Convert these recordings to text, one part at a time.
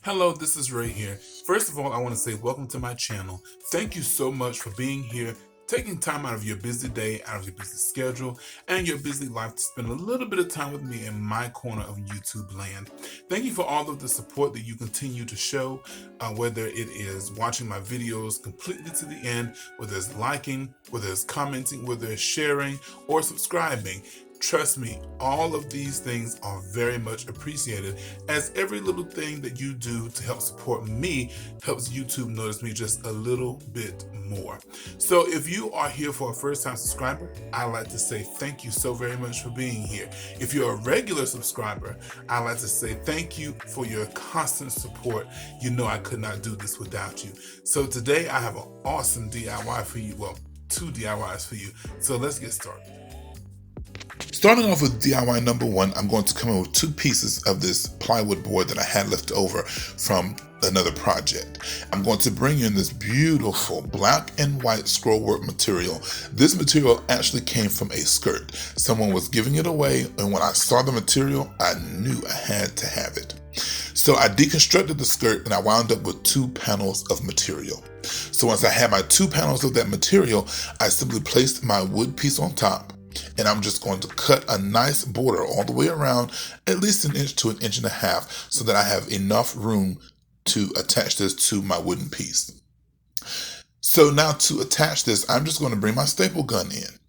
Hello, this is Ray here. First of all, I want to say welcome to my channel. Thank you so much for being here, taking time out of your busy day, out of your busy schedule, and your busy life to spend a little bit of time with me in my corner of YouTube land. Thank you for all of the support that you continue to show, whether it is watching my videos completely to the end, whether it's liking, whether it's commenting, whether it's sharing, or subscribing. Trust me, all of these things are very much appreciated, as every little thing that you do to help support me helps YouTube notice me just a little bit more. So if you are here for a first time subscriber, I'd like to say thank you so very much for being here. If you're a regular subscriber, I'd like to say thank you for your constant support. You know I could not do this without you. So today I have an awesome DIY for you. Well, two DIYs for you. So let's get started. Starting off with DIY number one, I'm going to come in with two pieces of this plywood board that I had left over from another project. I'm going to bring in this beautiful black and white scrollwork material. This material actually came from a skirt. Someone was giving it away, and when I saw the material, I knew I had to have it. So I deconstructed the skirt and I wound up with two panels of material. So once I had my two panels of that material, I simply placed my wood piece on top, and I'm just going to cut a nice border all the way around, at least 1 inch to 1.5 inches, so that I have enough room to attach this to my wooden piece. So now to attach this, I'm just going to bring my staple gun in,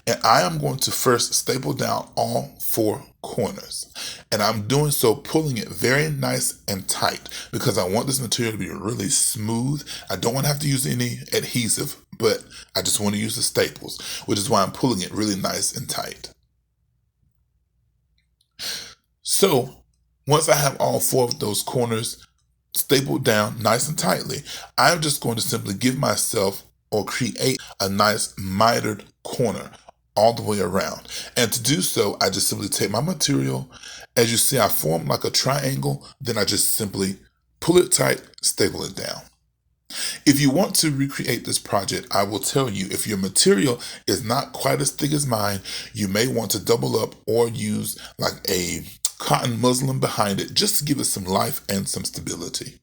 and I am going to first staple down all 4 corners. And I'm doing so pulling it very nice and tight because I want this material to be really smooth. I don't want to have to use any adhesive, but I just want to use the staples, which is why I'm pulling it really nice and tight. So once I have all 4 of those corners stapled down nice and tightly, I'm just going to simply give myself or create a nice mitered corner all the way around. And to do so, I just simply take my material. As you see, I form like a triangle, then I just simply pull it tight, staple it down. If you want to recreate this project, I will tell you, if your material is not quite as thick as mine, you may want to double up or use like a cotton muslin behind it just to give it some life and some stability.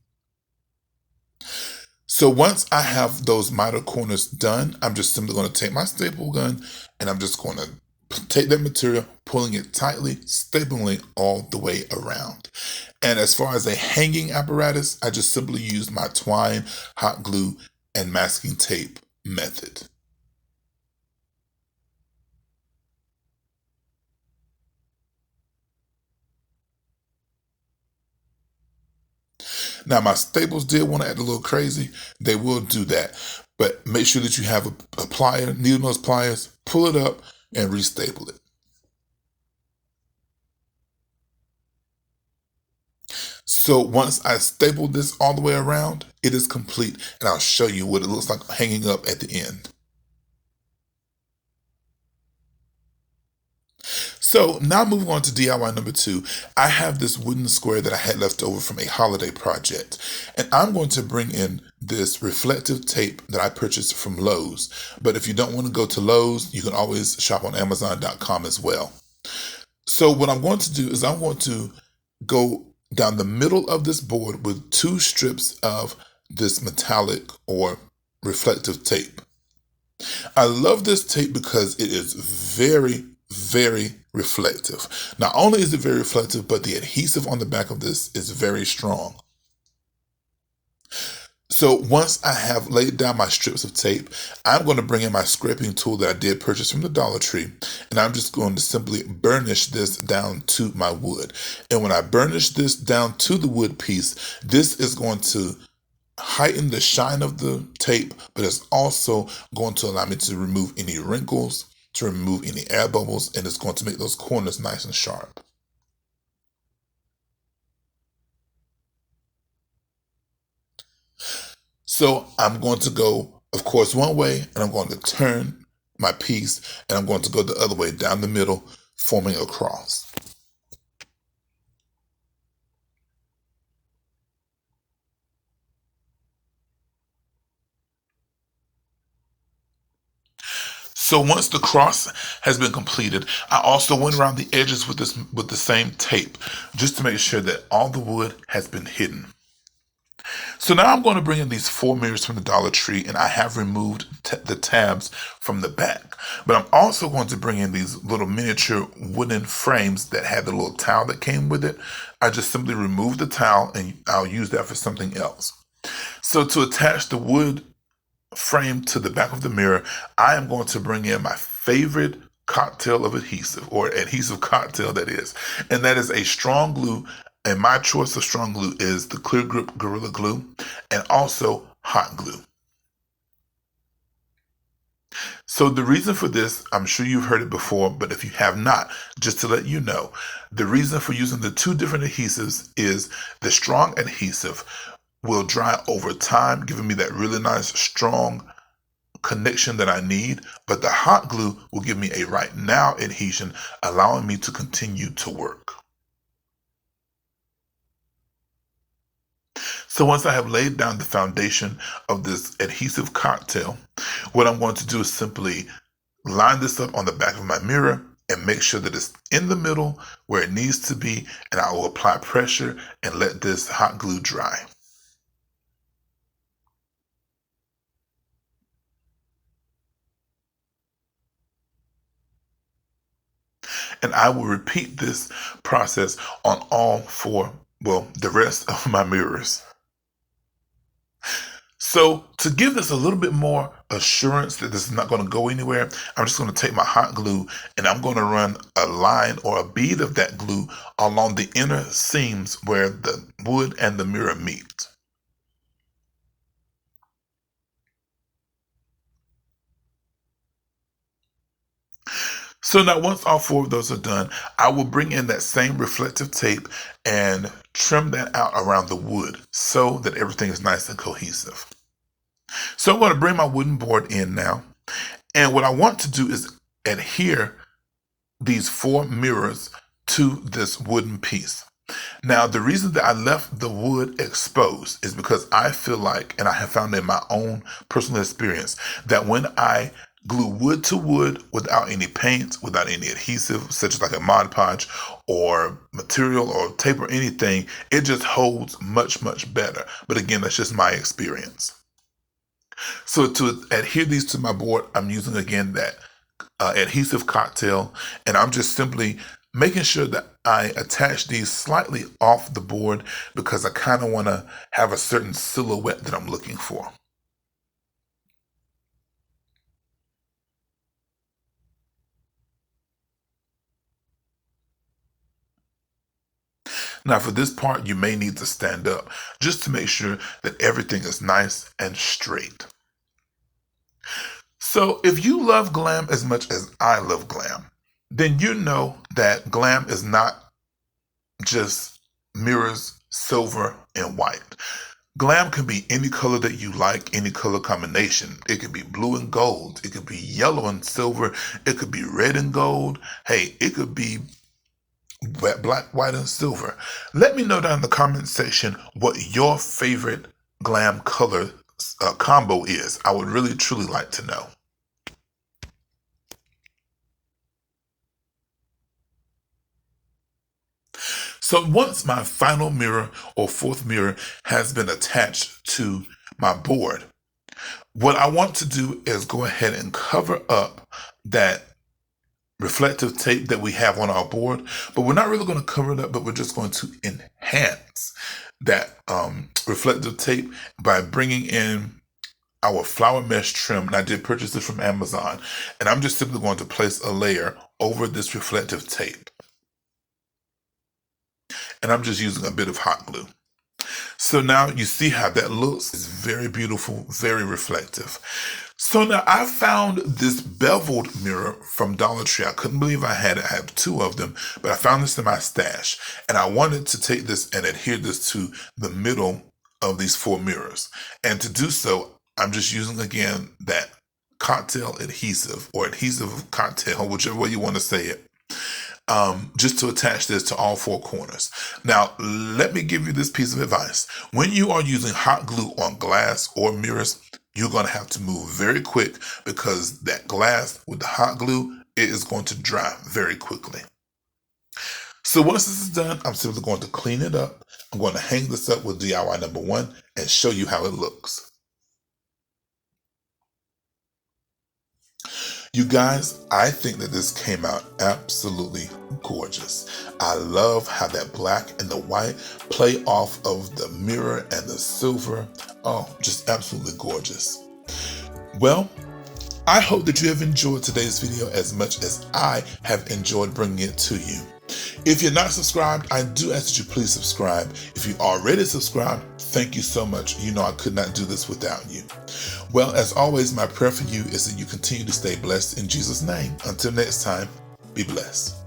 So once I have those miter corners done, I'm just simply going to take my staple gun and I'm just going to take that material, pulling it tightly, stapling all the way around. And as far as a hanging apparatus, I just simply use my twine, hot glue, and masking tape method. Now, my staples did want to act a little crazy. They will do that. But make sure that you have a plier, needle nose pliers, pull it up, and restaple it. So once I staple this all the way around, it is complete, and I'll show you what it looks like hanging up at the end. So now moving on to DIY number 2, I have this wooden square that I had left over from a holiday project, and I'm going to bring in this reflective tape that I purchased from Lowe's. But if you don't want to go to Lowe's, you can always shop on Amazon.com as well. So what I'm going to do is I'm going to go down the middle of this board with 2 strips of this metallic or reflective tape. I love this tape because it is very reflective. Not only is it very reflective, but the adhesive on the back of this is very strong. So once I have laid down my strips of tape, I'm going to bring in my scraping tool that I did purchase from the Dollar Tree, and I'm just going to simply burnish this down to my wood. And when I burnish this down to the wood piece, this is going to heighten the shine of the tape, but it's also going to allow me to remove any wrinkles, to remove any air bubbles, and it's going to make those corners nice and sharp. So I'm going to go, of course, one way, and I'm going to turn my piece, and I'm going to go the other way down the middle, forming a cross. So once the cross has been completed, I also went around the edges with the same tape, just to make sure that all the wood has been hidden. So now I'm going to bring in these 4 mirrors from the Dollar Tree, and I have removed the tabs from the back. But I'm also going to bring in these little miniature wooden frames that had the little towel that came with it. I just simply remove the towel and I'll use that for something else. So to attach the wood frame to the back of the mirror, I am going to bring in my favorite cocktail of adhesive, or adhesive cocktail that is, and that is a strong glue. And my choice of strong glue is the Clear Grip Gorilla Glue and also hot glue. So the reason for this, I'm sure you've heard it before, but if you have not, just to let you know, the reason for using the two different adhesives is the strong adhesive will dry over time, giving me that really nice, strong connection that I need, but the hot glue will give me a right now adhesion, allowing me to continue to work. So once I have laid down the foundation of this adhesive cocktail, what I'm going to do is simply line this up on the back of my mirror and make sure that it's in the middle where it needs to be, and I will apply pressure and let this hot glue dry. And I will repeat this process on all four, well, the rest of my mirrors. So to give this a little bit more assurance that this is not going to go anywhere, I'm just going to take my hot glue and I'm going to run a line or a bead of that glue along the inner seams where the wood and the mirror meet. So now once all four of those are done, I will bring in that same reflective tape and trim that out around the wood so that everything is nice and cohesive. So I'm going to bring my wooden board in now. And what I want to do is adhere these 4 mirrors to this wooden piece. Now, the reason that I left the wood exposed is because I feel like, and I have found in my own personal experience, that when I glue wood to wood without any paint, without any adhesive, such as like a Mod Podge or material or tape or anything, it just holds much, much better. But again, that's just my experience. So to adhere these to my board, I'm using again that adhesive cocktail, and I'm just simply making sure that I attach these slightly off the board because I kind of want to have a certain silhouette that I'm looking for. Now for this part, you may need to stand up just to make sure that everything is nice and straight. So if you love glam as much as I love glam, then you know that glam is not just mirrors, silver, and white. Glam can be any color that you like, any color combination. It could be blue and gold. It could be yellow and silver. It could be red and gold. Hey, it could be black, white, and silver. Let me know down in the comment section what your favorite glam color combo is. I would really, truly like to know. So once my final mirror or fourth mirror has been attached to my board, what I want to do is go ahead and cover up that reflective tape that we have on our board, but we're not really going to cover it up, but we're just going to enhance that reflective tape by bringing in our flower mesh trim. And I did purchase this from Amazon, and I'm just simply going to place a layer over this reflective tape. And I'm just using a bit of hot glue. So now you see how that looks. It's very beautiful, very reflective. So now I found this beveled mirror from Dollar Tree. I couldn't believe I had it. I have 2 of them, but I found this in my stash, and I wanted to take this and adhere this to the middle of these 4 mirrors. And to do so, I'm just using again that cocktail adhesive or adhesive cocktail, whichever way you want to say it. Just to attach this to all 4 corners. Now, let me give you this piece of advice. When you are using hot glue on glass or mirrors, you're going to have to move very quick because that glass with the hot glue, it is going to dry very quickly. So once this is done, I'm simply going to clean it up. I'm going to hang this up with DIY number 1 and show you how it looks. You guys, I think that this came out absolutely gorgeous. I love how that black and the white play off of the mirror and the silver. Oh, just absolutely gorgeous. Well, I hope that you have enjoyed today's video as much as I have enjoyed bringing it to you. If you're not subscribed, I do ask that you please subscribe. If you already subscribed, thank you so much. You know I could not do this without you. Well, as always, my prayer for you is that you continue to stay blessed in Jesus' name. Until next time, be blessed.